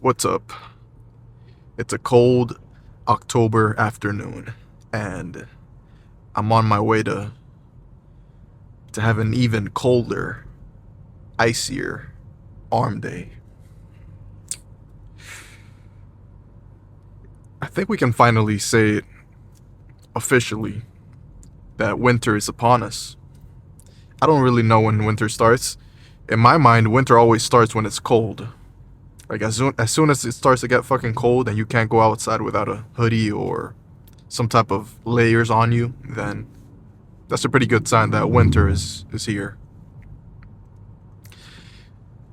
What's up? It's a cold October afternoon, and I'm on my way to have an even colder, icier arm day. I think we can finally say it officially that winter is upon us. I don't really know when winter starts. In my mind, winter always starts when it's cold. Like as soon as it starts to get fucking cold and you can't go outside without a hoodie or some type of layers on you, then that's a pretty good sign that winter is here.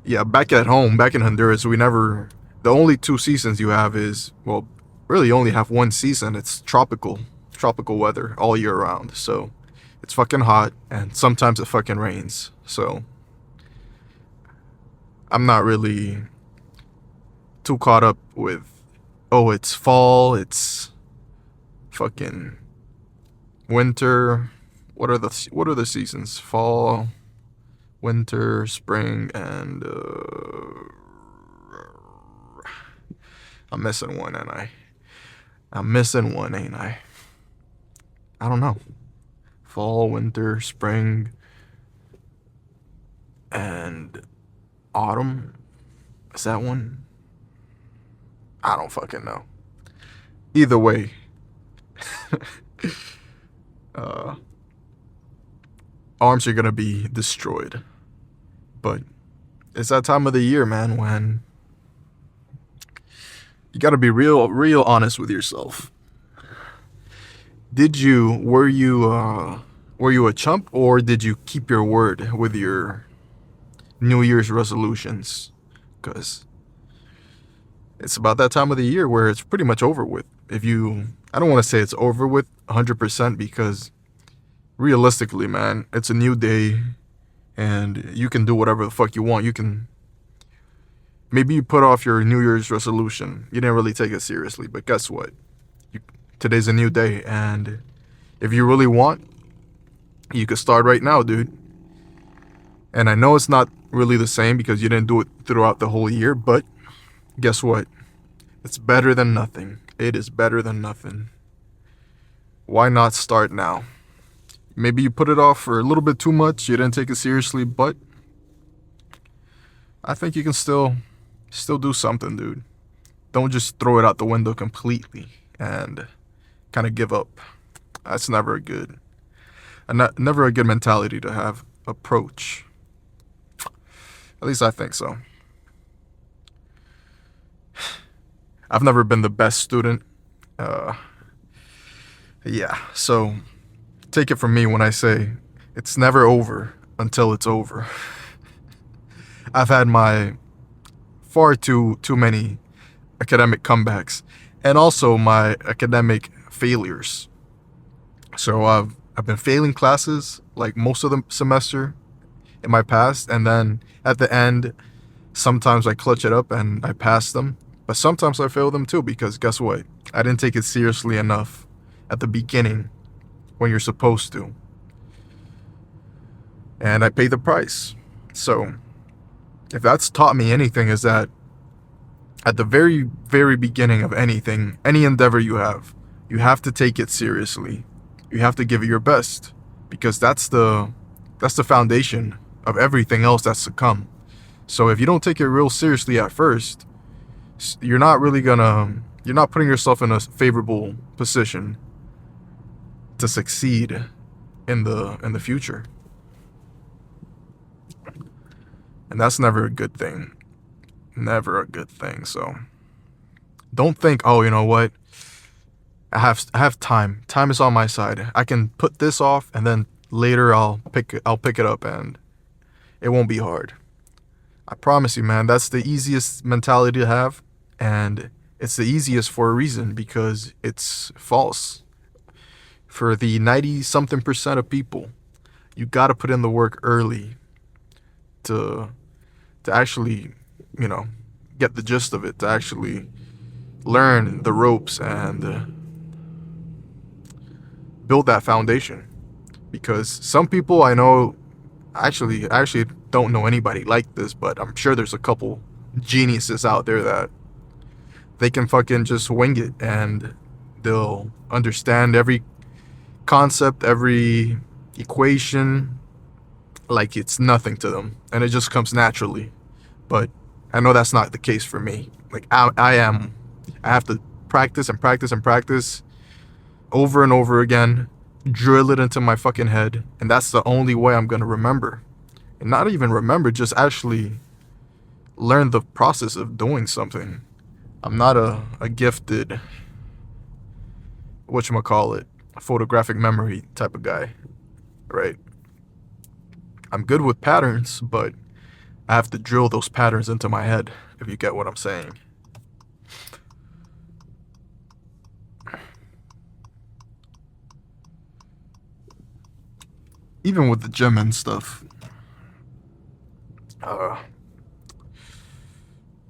Yeah, back at home, back in Honduras, we never. The only two seasons you have is, well, really you only have one season. It's tropical weather all year round. So it's fucking hot and sometimes it fucking rains. So I'm not really too caught up with, oh, it's fall, it's fucking winter. What are the seasons? Fall, winter, spring, and I'm missing one, and I'm missing one, ain't I? I don't know. Fall, winter, spring, and autumn. Is that one? I don't fucking know. Either way, uh, arms are gonna be destroyed. But it's that time of the year, man, when you gotta be real honest with yourself. Were you a chump, or did you keep your word with your New Year's resolutions? Because it's about that time of the year where it's pretty much over with. I don't want to say it's over with 100% because realistically, man, it's a new day and you can do whatever the fuck you want. Maybe you put off your New Year's resolution. You didn't really take it seriously, but guess what? Today's a new day, and if you really want, you could start right now, dude. And I know it's not really the same because you didn't do it throughout the whole year, but guess what? It's better than nothing. It is better than nothing. Why not start now? Maybe you put it off for a little bit too much, you didn't take it seriously, but I think you can still do something, dude. Don't just throw it out the window completely and kind of give up. That's never a good mentality to have approach. At least I think so. I've never been the best student. Uh, yeah, so take it from me when I say it's never over until it's over. I've had my far too many academic comebacks and also my academic failures. So I've been failing classes like most of the semester in my past, and then at the end sometimes I clutch it up and I pass them, but sometimes I fail them too because guess what? I didn't take it seriously enough at the beginning when you're supposed to. And I paid the price. So, if that's taught me anything, is that at the very, very beginning of anything, any endeavor you have to take it seriously. You have to give it your best because that's the foundation of everything else that's to come. So if you don't take it real seriously at first, you're not putting yourself in a favorable position to succeed in the future. And that's never a good thing. Never a good thing. So don't think, oh, you know what? I have time. Time is on my side. I can put this off and then later I'll pick it up and it won't be hard. I promise you, man, that's the easiest mentality to have, and it's the easiest for a reason because it's false. For the 90 something percent of people, you got to put in the work early to actually, you know, get the gist of it, to actually learn the ropes and build that foundation. Because some people I know, I actually don't know anybody like this, but I'm sure there's a couple geniuses out there that they can fucking just wing it and they'll understand every concept, every equation, like it's nothing to them, and it just comes naturally. But I know that's not the case for me. Like I have to practice and practice and practice over and over again, drill it into my fucking head, and that's the only way I'm gonna remember. And not even remember, just actually learn the process of doing something. I'm not a gifted, whatchamacallit, photographic memory type of guy, right? I'm good with patterns, but I have to drill those patterns into my head, if you get what I'm saying. Even with the gym and stuff, uh,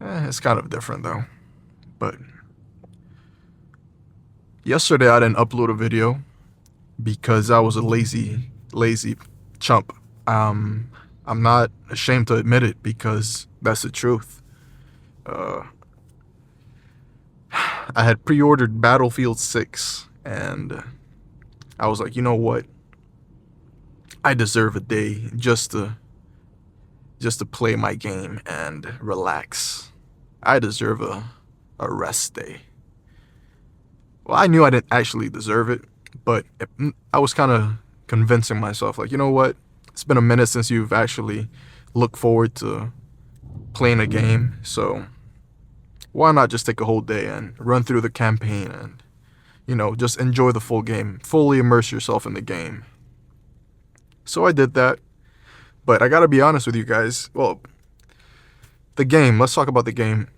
it's kind of different though. But yesterday I didn't upload a video because I was a lazy chump. I'm not ashamed to admit it because that's the truth. Uh, I had pre-ordered Battlefield 6 and I was like, you know what? I deserve a day just to play my game and relax. I deserve a rest day. Well, I knew I didn't actually deserve it, but I was kind of convincing myself, like, you know what? It's been a minute since you've actually looked forward to playing a game, so why not just take a whole day and run through the campaign and, just enjoy the full game, fully immerse yourself in the game. So I did that, but I gotta be honest with you guys. Well, the game, let's talk about the game.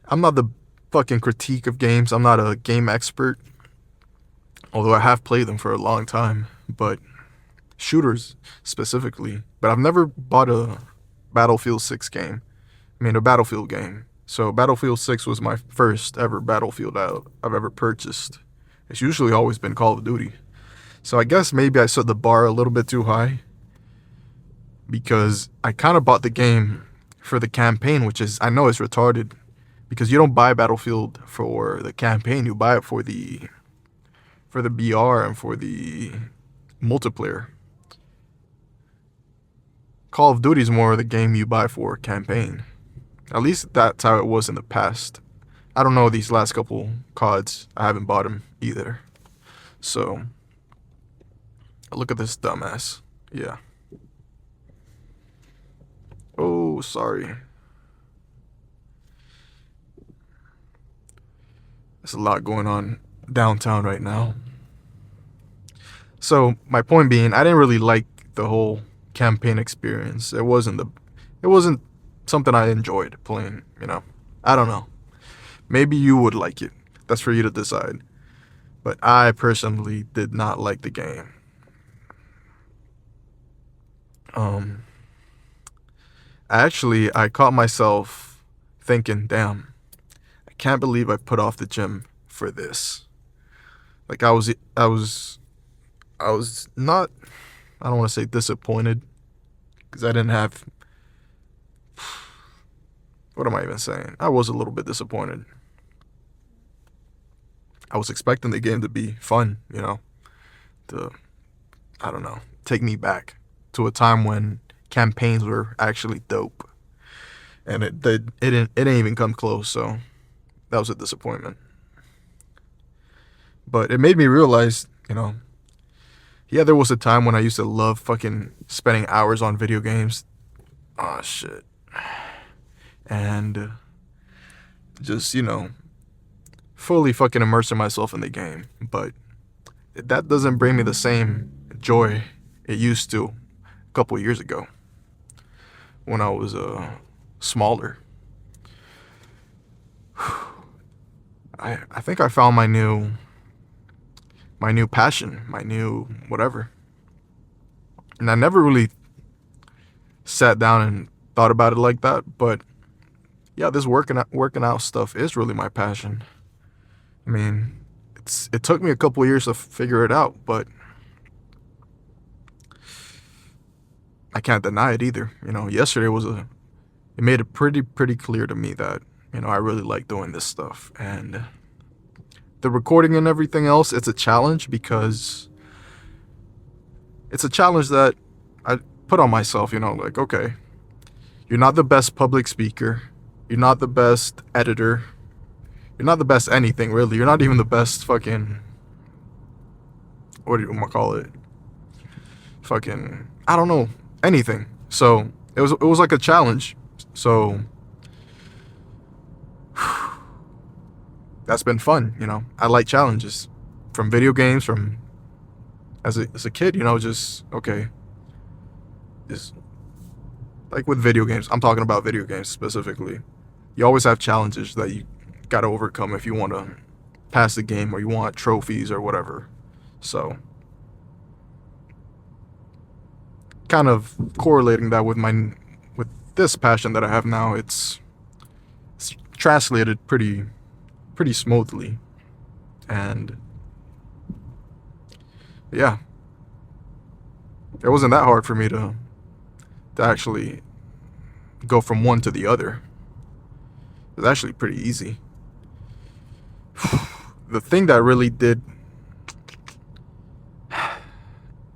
I'm not the fucking critique of games. I'm not a game expert, although I have played them for a long time, but shooters specifically. But I've never bought a Battlefield 6 game. I mean, a Battlefield game. So Battlefield 6 was my first ever Battlefield I've ever purchased. It's usually always been Call of Duty. So I guess maybe I set the bar a little bit too high because I kind of bought the game for the campaign, which is, I know it's retarded because you don't buy Battlefield for the campaign, you buy it for the BR and for the multiplayer. Call of Duty is more the game you buy for campaign. At least that's how it was in the past. I don't know these last couple CODs. I haven't bought them either. So, look at this dumbass. Yeah. Oh, sorry. There's a lot going on downtown right now. So, my point being, I didn't really like the whole campaign experience. It wasn't something I enjoyed playing, I don't know. Maybe you would like it. That's for you to decide. But I personally did not like the game. I caught myself thinking, damn, I can't believe I put off the gym for this. Like I was not, I don't want to say disappointed because I didn't have, what am I even saying? I was a little bit disappointed. I was expecting the game to be fun, to, I don't know, take me back to a time when campaigns were actually dope. And it didn't even come close, so that was a disappointment. But it made me realize, yeah, there was a time when I used to love fucking spending hours on video games. Oh, shit. And just, fully fucking immersing myself in the game. But that doesn't bring me the same joy it used to a couple of years ago when I was smaller. I think I found my new passion, my new whatever. And I never really sat down and thought about it like that, but yeah, this working out stuff is really my passion. I mean, it took me a couple of years to figure it out, but I can't deny it either. Yesterday it made it pretty clear to me that You know, I really like doing this stuff. And the recording and everything else, it's a challenge because it's a challenge that I put on myself, you know, like, okay, you're not the best public speaker. You're not the best editor. You're not the best anything, really. You're not even the best fucking, what do you want to call it? Fucking, I don't know, anything. So it was like a challenge. So that's been fun, you know. I like challenges from video games, from as a kid, you know, just okay. Just like with video games. I'm talking about video games specifically. You always have challenges that you got to overcome if you want to pass the game or you want trophies or whatever. So kind of correlating that with this passion that I have now, it's translated pretty smoothly. And yeah, it wasn't that hard for me to actually go from one to the other. It was actually pretty easy. The thing that really did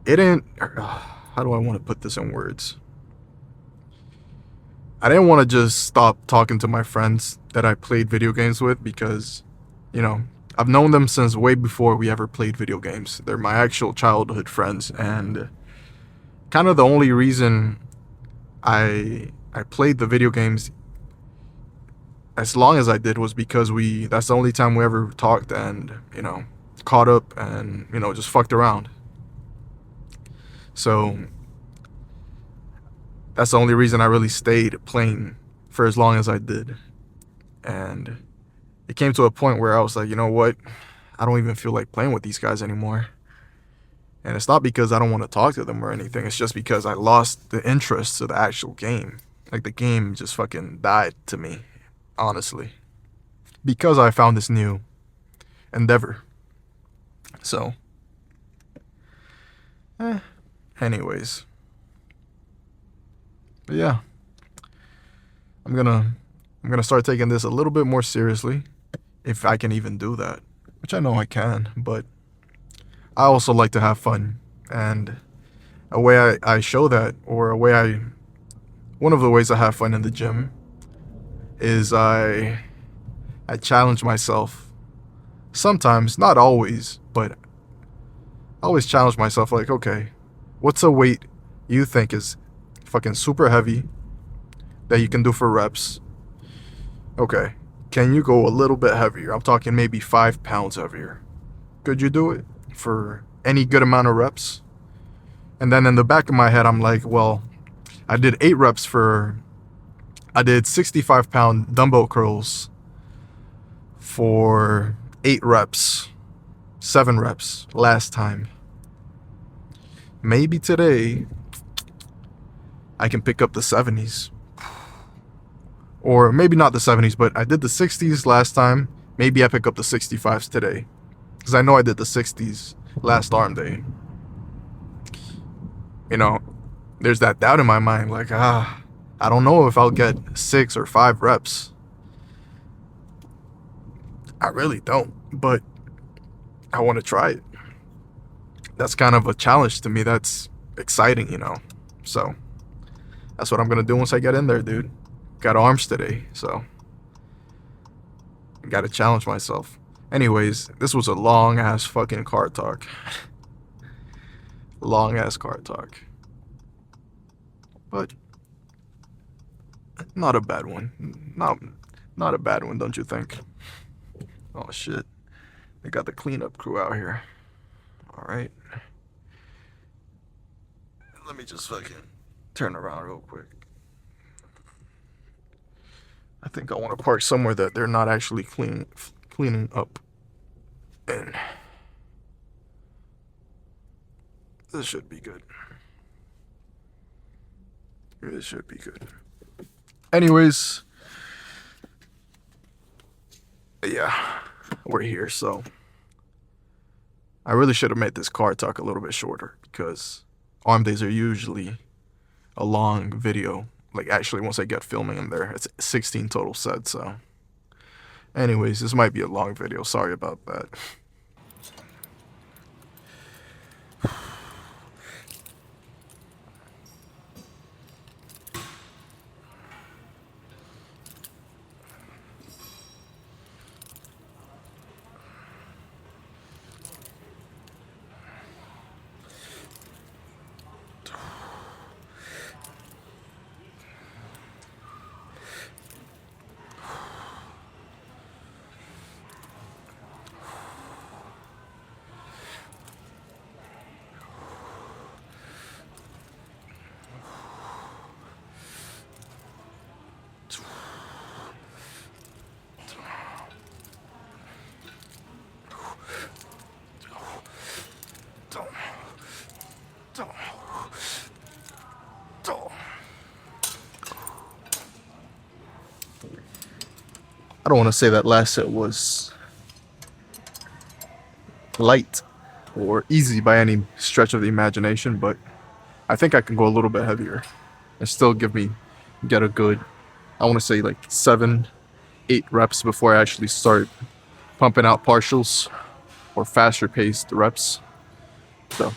it didn't, how do I want to put this in words? I didn't want to just stop talking to my friends that I played video games with because, you know, I've known them since way before we ever played video games. They're my actual childhood friends, and kind of the only reason I played the video games as long as I did was because that's the only time we ever talked and, you know, caught up and, you know, just fucked around. So that's the only reason I really stayed playing for as long as I did. And it came to a point where I was like, you know what? I don't even feel like playing with these guys anymore. And it's not because I don't want to talk to them or anything. It's just because I lost the interest to the actual game. Like, the game just fucking died to me, honestly. Because I found this new endeavor. So, anyways. But yeah. I'm gonna start taking this a little bit more seriously. If I can even do that. Which I know I can, but I also like to have fun. And a way I show that, or one of the ways I have fun in the gym is I challenge myself. Sometimes, not always, but I always challenge myself like, okay, what's a weight you think is fucking super heavy that you can do for reps? Okay, can you go a little bit heavier? I'm talking maybe 5 pounds heavier. Could you do it for any good amount of reps? And then in the back of my head, I'm like, well, I did 65-pound dumbbell curls for 8 reps, 7 reps last time. Maybe today I can pick up the 70s. Or maybe not the 70s, but I did the 60s last time. Maybe I pick up the 65s today. Because I know I did the 60s last arm day. You know, there's that doubt in my mind, like, I don't know if I'll get 6 or 5 reps. I really don't, but I want to try it. That's kind of a challenge to me. That's exciting, you know. So, that's what I'm going to do once I get in there, dude. Got arms today, so I got to challenge myself. Anyways, this was a long-ass fucking car talk. Long-ass car talk. But not a bad one. Not a bad one, don't you think? Oh, shit. They got the cleanup crew out here. Alright. Let me just fucking turn around real quick. I think I want to park somewhere that they're not actually cleaning up. And this should be good. This should be good. Anyways, yeah, we're here, so I really should have made this car talk a little bit shorter because arm days are usually a long video. Like, actually, once I get filming in there, it's 16 total sets, so Anyways, this might be a long video. Sorry about that. I don't want to say that last set was light or easy by any stretch of the imagination, but I think I can go a little bit heavier and still get a good, I want to say like 7-8 reps before I actually start pumping out partials or faster paced reps. So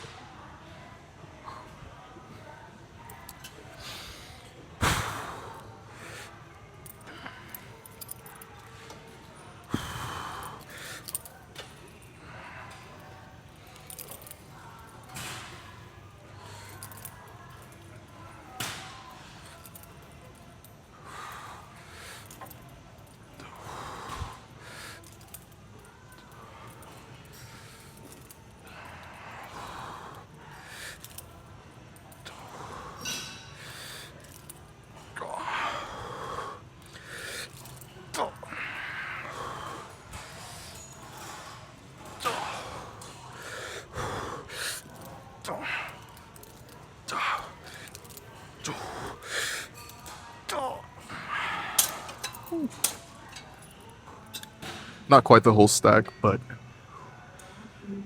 not quite the whole stack, but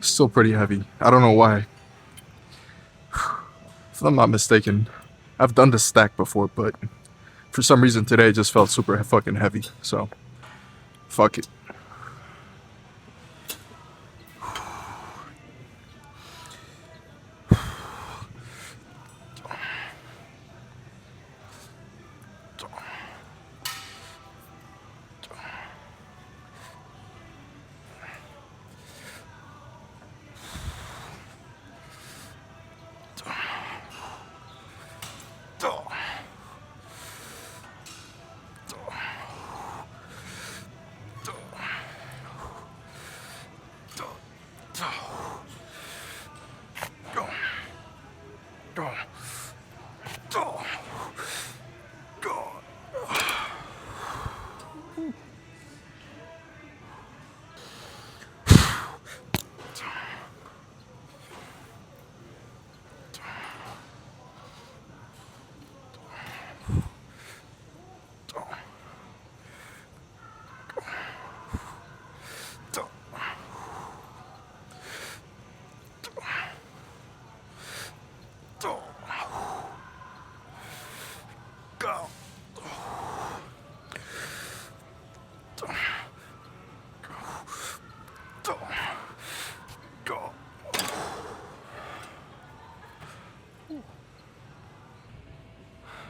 still pretty heavy. I don't know why. If I'm not mistaken, I've done this stack before, but for some reason today it just felt super fucking heavy. So, fuck it.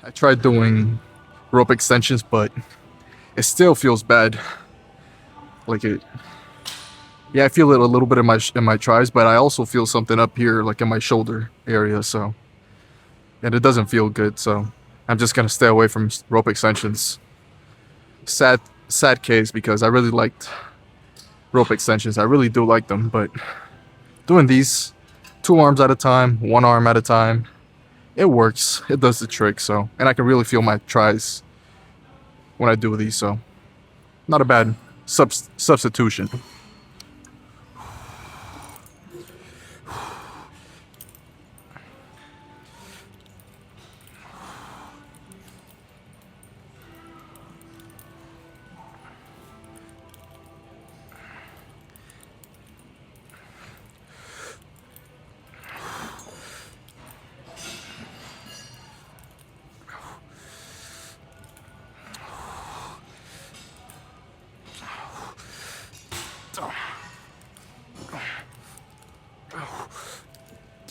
I tried doing rope extensions, but it still feels bad. Like it, yeah, I feel it a little bit in my tries, but I also feel something up here, like in my shoulder area. So, and it doesn't feel good. So, I'm just gonna stay away from rope extensions. Sad case because I really liked rope extensions. I really do like them, but doing these 2 arms at a time, 1 arm at a time, it works. It does the trick. So, and I can really feel my tries when I do these. So, not a bad substitution.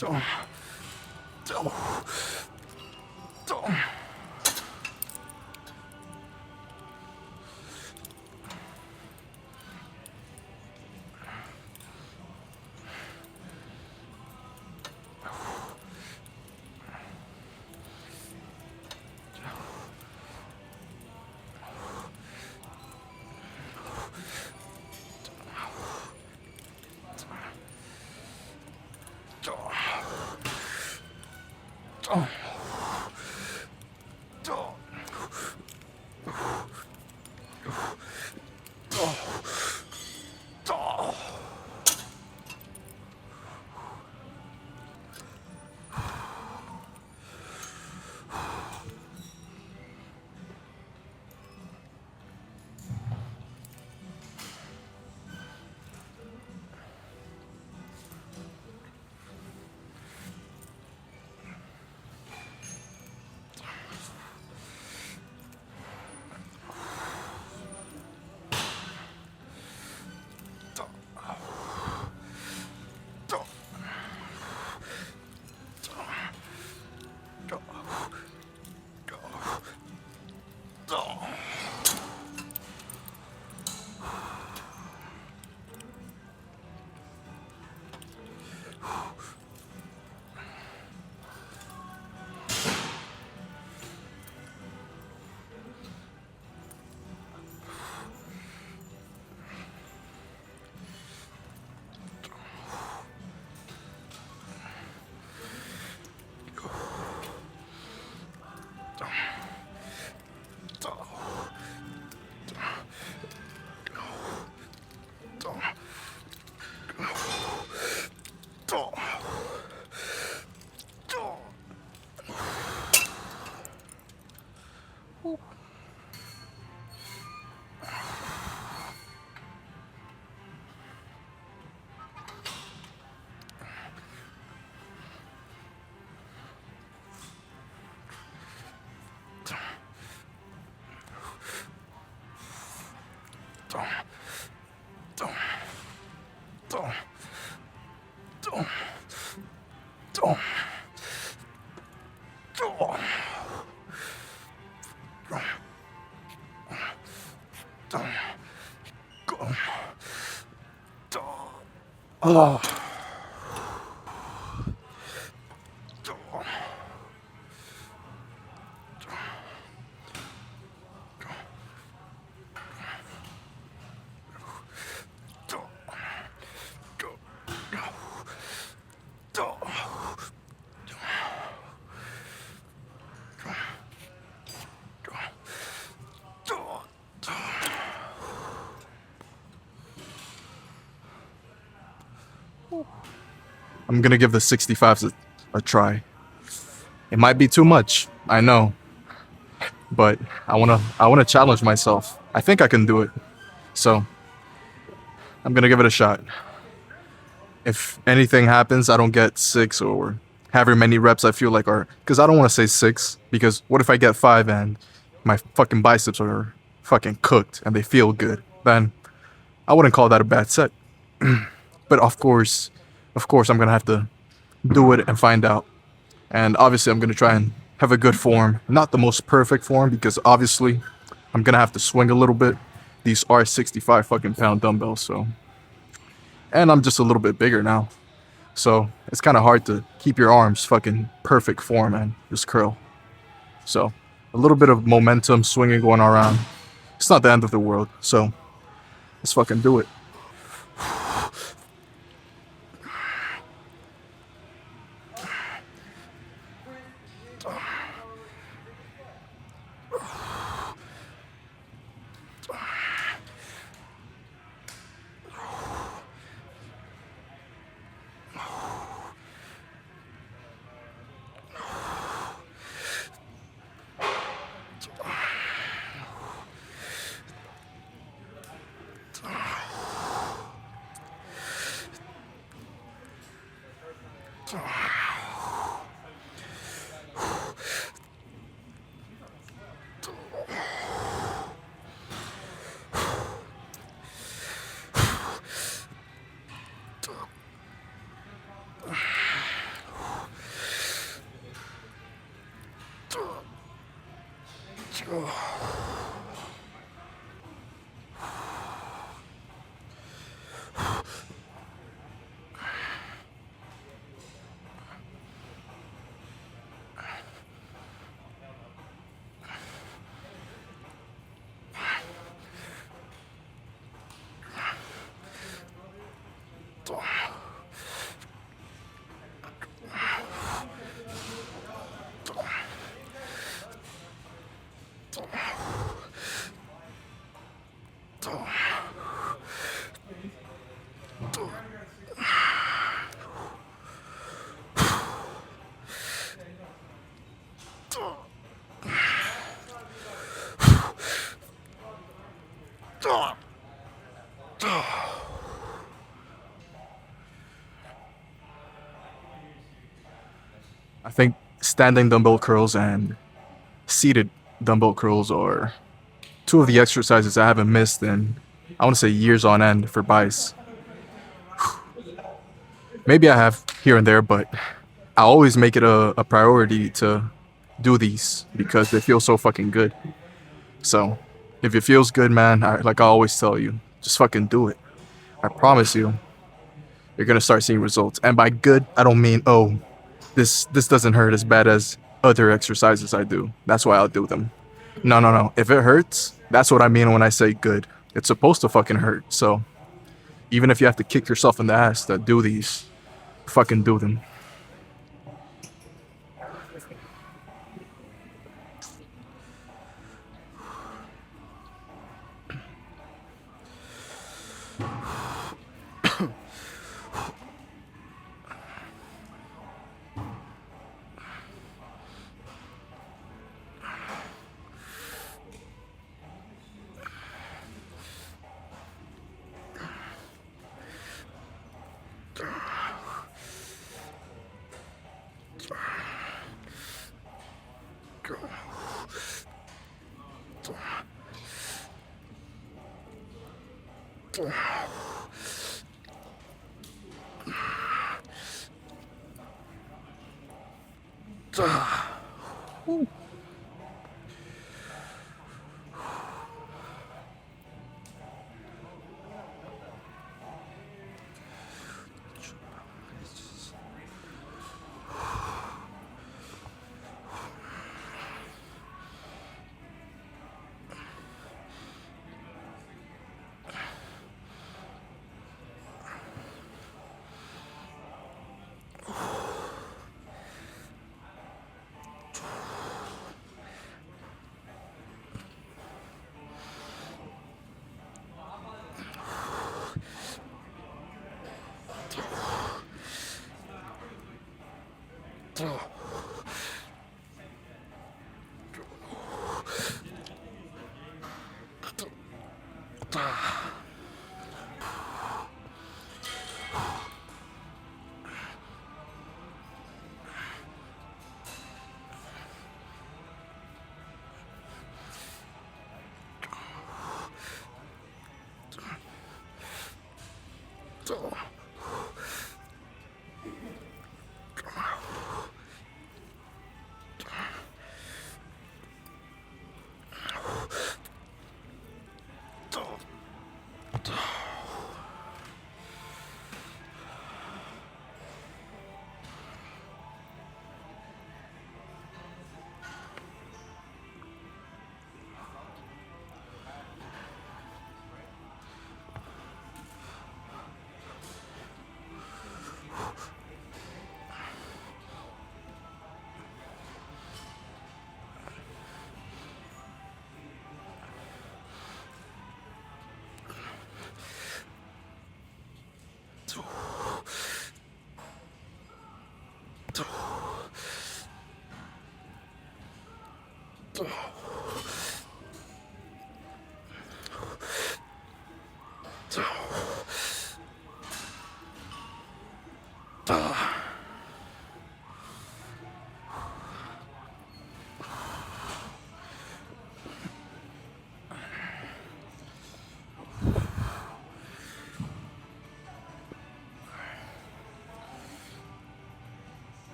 Oh. I'm gonna give the 65s a try. It might be too much, I know, but I wanna challenge myself. I think I can do it. So I'm gonna give it a shot. If anything happens, I don't get 6 or however many reps I feel like are, because I don't want to say 6, because what if I get 5 and my fucking biceps are fucking cooked and they feel good? Then I wouldn't call that a bad set. But of course, I'm gonna have to do it and find out. And obviously, I'm gonna try and have a good form, not the most perfect form, because obviously, I'm gonna have to swing a little bit. These are 65 fucking pound dumbbells, so, and I'm just a little bit bigger now, so it's kind of hard to keep your arms fucking perfect form and just curl. So a little bit of momentum swinging going around. It's not the end of the world, so let's fucking do it. I think standing dumbbell curls and seated dumbbell curls are two of the exercises I haven't missed in, I want to say, years on end for bice. Maybe I have here and there, but I always make it a priority to do these because they feel so fucking good. So, if it feels good, man, like I always tell you, just fucking do it. I promise you, you're gonna start seeing results. And by good, I don't mean, oh, this doesn't hurt as bad as other exercises I do. That's why I'll do them. No, no, no. If it hurts, that's what I mean when I say good. It's supposed to fucking hurt. So, even if you have to kick yourself in the ass to do these, fucking do them.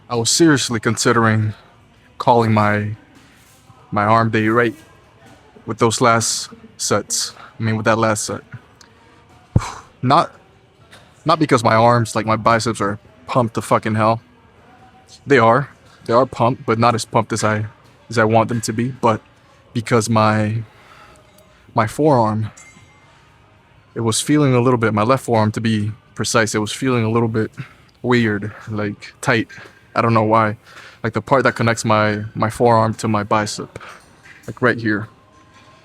I was seriously considering calling my arm day right with those last sets. I mean, with that last set. Not not because my arms, like my biceps, are pumped to fucking hell. They are. They are pumped, but not as pumped as I want them to be. But because my forearm, it was feeling a little bit. My left forearm, to be precise, it was feeling a little bit weird, like tight. I don't know why. Like the part that connects my forearm to my bicep, like right here.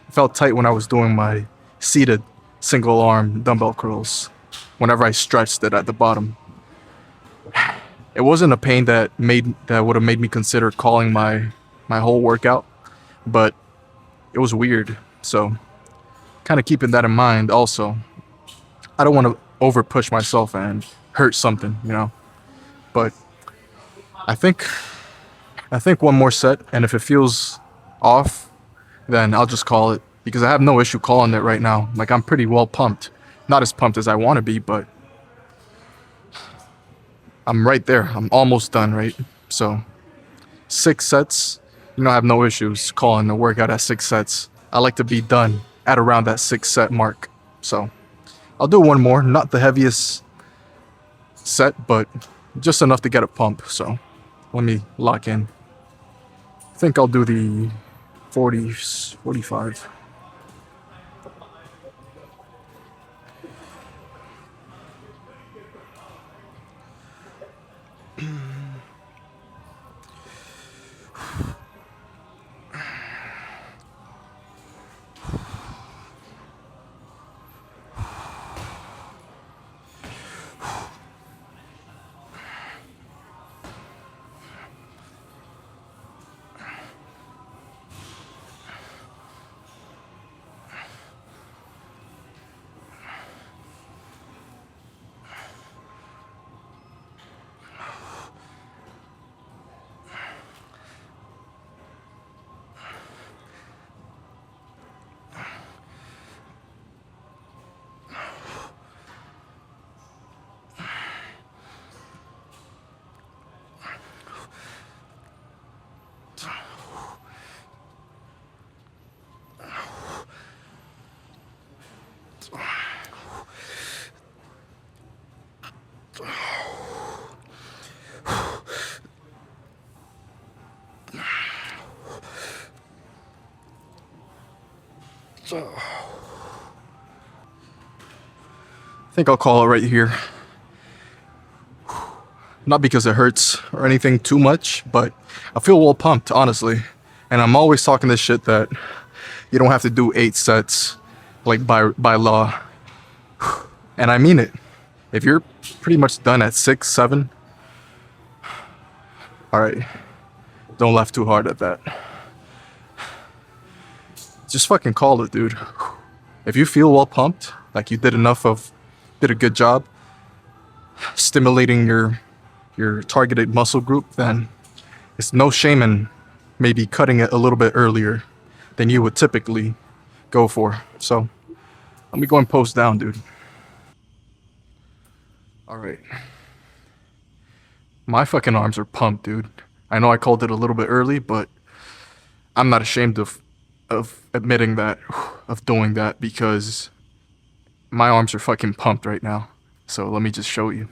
It felt tight when I was doing my seated single arm dumbbell curls. Whenever I stretched it at the bottom, it wasn't a pain that would have made me consider calling my whole workout, but it was weird. So, kind of keeping that in mind. Also, I don't want to over push myself and hurt something, you know. But I think I think one more set, and if it feels off, then I'll just call it because I have no issue calling it right now. Like I'm pretty well pumped, not as pumped as I want to be, but I'm right there. I'm almost done, right? So 6 sets, I have no issues calling the workout at 6 sets. I like to be done at around that 6 set mark. So I'll do one more, not the heaviest set, but just enough to get a pump. So let me lock in. I think I'll do the 40s, 45. I think I'll call it right here. Not because it hurts or anything too much, but I feel well pumped, honestly. And I'm always talking this shit that you don't have to do 8 sets, like by law. And I mean it. If you're pretty much done at 6, 7, all right, don't laugh too hard at that. Just fucking call it, dude. If you feel well pumped, like you did a good job stimulating your targeted muscle group, then it's no shame in maybe cutting it a little bit earlier than you would typically go for. So let me go and post down, dude. All right. My fucking arms are pumped, dude. I know I called it a little bit early, but I'm not ashamed of admitting that, of doing that, because my arms are fucking pumped right now. So let me just show you.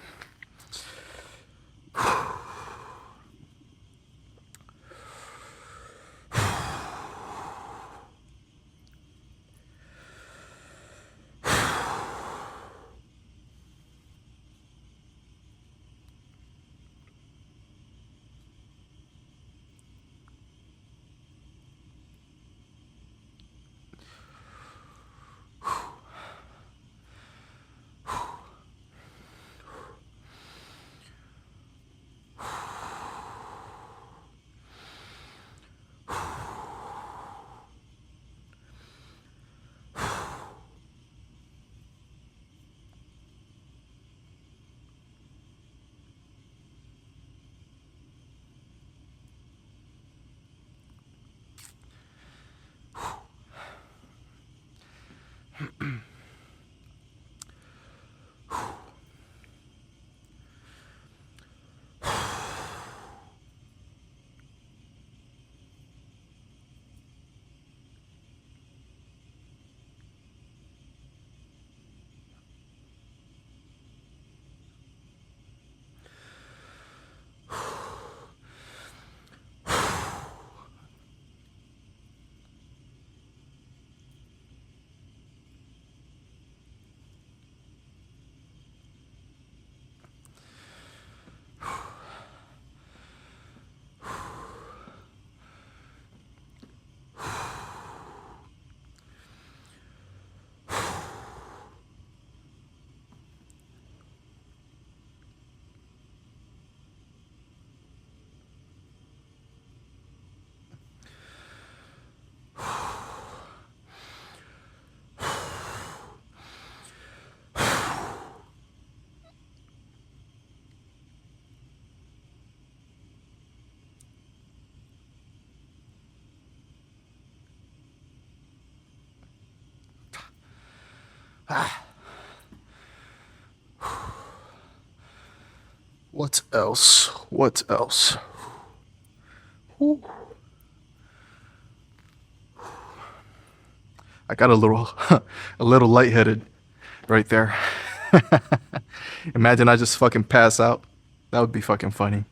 What else? What else? Whew. I got a little, a little lightheaded right there. Imagine I just fucking pass out. That would be fucking funny.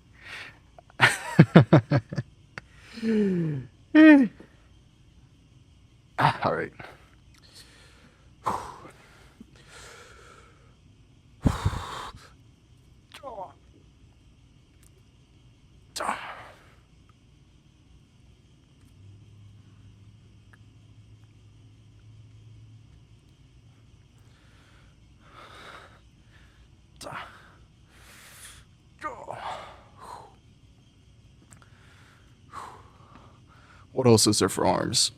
All right. What else is there for arms?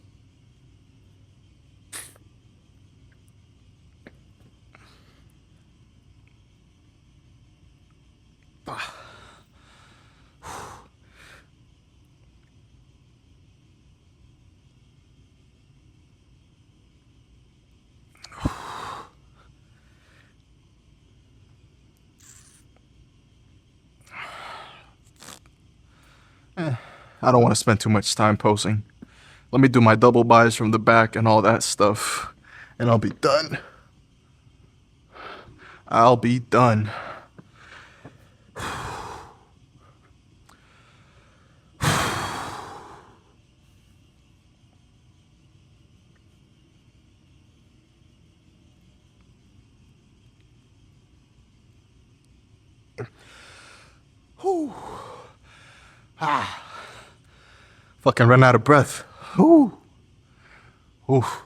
I don't want to spend too much time posing. Let me do my double buys from the back and all that stuff, and I'll be done. I'll be done. Whew. Fucking run out of breath. Whew. Oof.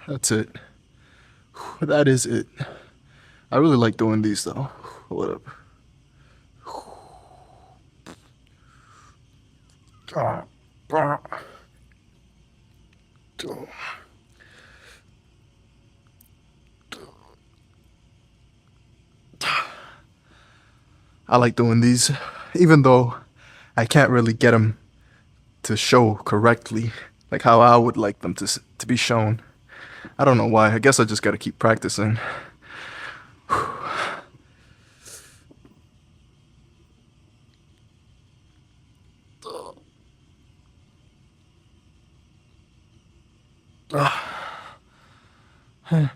That's it. That is it. I really like doing these though. What up? I like doing these, even though I can't really get them to show correctly, like how I would like them to be shown. I don't know why. I guess I just gotta keep practicing.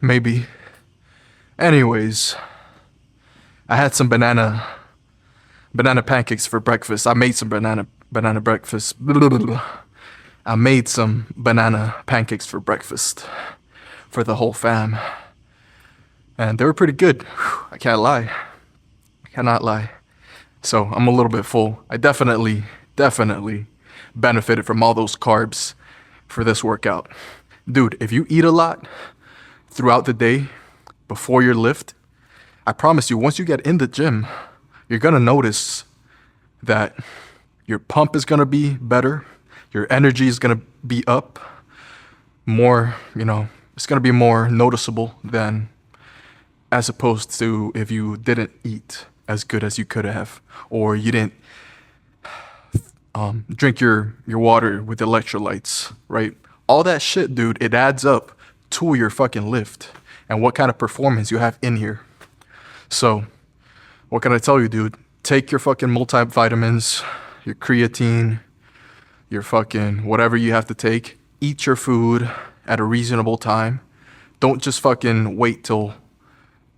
Maybe. Anyways, I had some banana pancakes for breakfast. I made some banana breakfast. I made some banana pancakes for breakfast for the whole fam. And they were pretty good. I can't lie. I cannot lie. So I'm a little bit full. I definitely benefited from all those carbs for this workout. Dude, if you eat a lot throughout the day before your lift, I promise you, once you get in the gym, you're gonna notice that your pump is gonna be better, your energy is gonna be up more, it's gonna be more noticeable than as opposed to if you didn't eat as good as you could have, or you didn't drink your water with electrolytes, right? All that shit, dude, it adds up to your fucking lift and what kind of performance you have in here. So, what can I tell you, dude? Take your fucking multivitamins, your creatine, your fucking whatever you have to take. Eat your food at a reasonable time. Don't just fucking wait till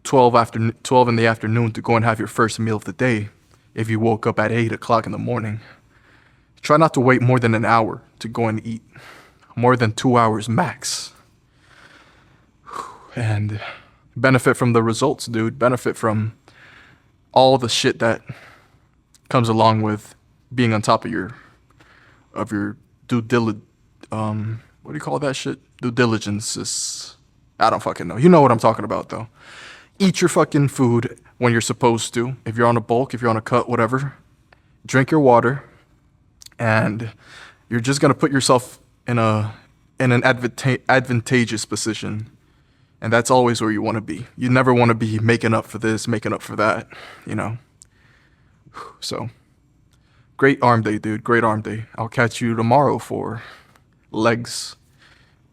12 in the afternoon to go and have your first meal of the day if you woke up at 8 o'clock in the morning. Try not to wait more than an hour to go and eat. More than 2 hours max. And benefit from the results, dude. Benefit from all the shit that comes along with being on top of your due diligence. What do you call that shit? Due diligence. I don't fucking know. You know what I'm talking about though. Eat your fucking food when you're supposed to. If you're on a bulk, if you're on a cut, whatever. Drink your water, and you're just gonna put yourself in in an advantageous position. And that's always where you want to be. You never want to be making up for this, making up for that, you know. So, great arm day, dude. Great arm day. I'll catch you tomorrow for legs.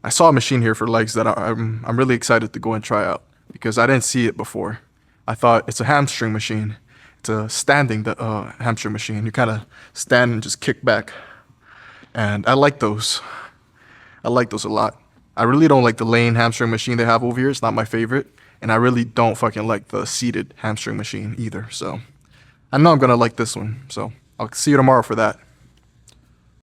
I saw a machine here for legs that I'm really excited to go and try out because I didn't see it before. I thought it's a hamstring machine. It's a standing hamstring machine. You kind of stand and just kick back. And I like those. I like those a lot. I really don't like the laying hamstring machine they have over here. It's not my favorite. And I really don't fucking like the seated hamstring machine either. So I know I'm going to like this one. So I'll see you tomorrow for that.